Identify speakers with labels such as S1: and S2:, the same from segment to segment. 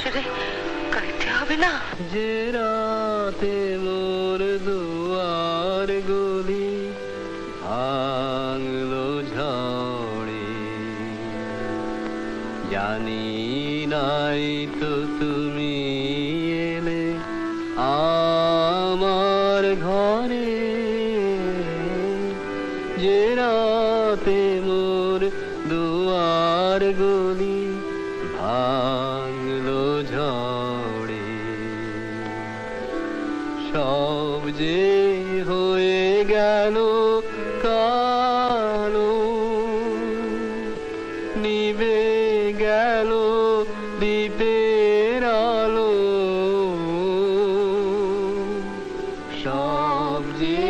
S1: আসলে গাইতে হবে না।
S2: যে রাতে মোর দুয়ার গুলি ভাঙলো ঝড়ে, জানি নাই তো তুমি এলে আমার ঘরে। যে রাতে মোর দুয়ার গুলি ভাঙলো ঝড়ে, সব যে হয়ে গেল কালো, নিভে গেল দ্বীপের আলো। সব যে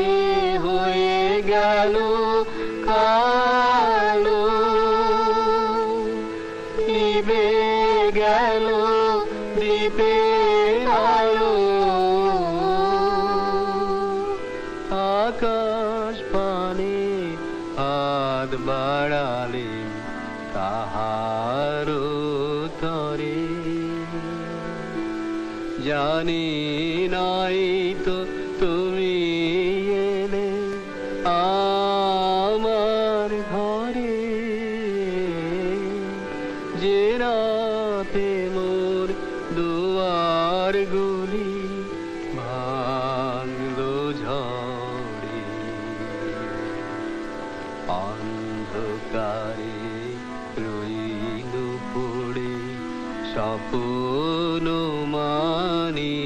S2: হয়ে গেল কালো, নিভে গেল দ্বীপের আলো। আকাশ পানে হাত বাড়ালে কাহারো তরে, জানি নাই তো তুমি এলে আমার ঘরে। যে রাতে মোর দুয়ার গুলি ভাঙলো ঝড়ে, অন্ধকারে রইল পড়ে স্বপ্ন মানি।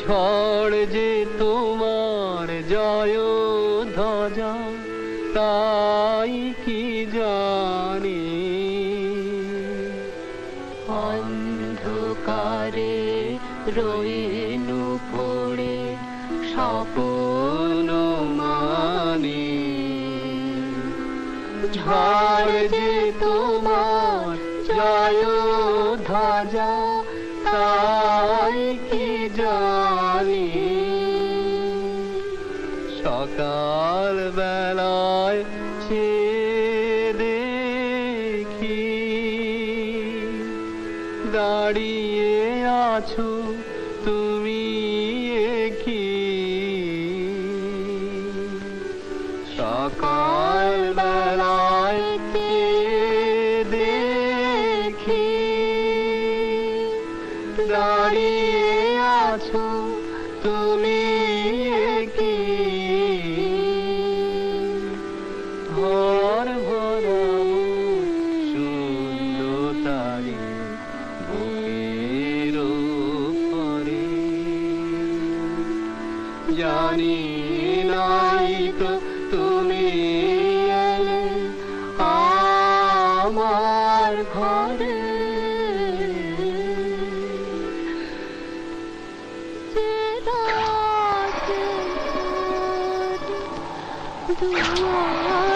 S2: ঝড় যে তোমার জয় ধ্বজা তাই কি জানি।
S1: অন্ধকারে রইনু পড়ে স্বপ্ন মানি।
S2: ঝড় যে তোমার জয় ধ্বজা তাই কি জানি। সকাল বেলায় চেয়ে দেখি দাঁড়িয়ে আছো তুমি কি। সকাল বেলায় চেয়ে দেখি দাঁড়িয়ে আছো তুমি কি। ঘর ভরা শূন্যতারে বুকের পরে, জানি নাই তো তুমি এলে আমার ঘরে।
S1: দুয়ার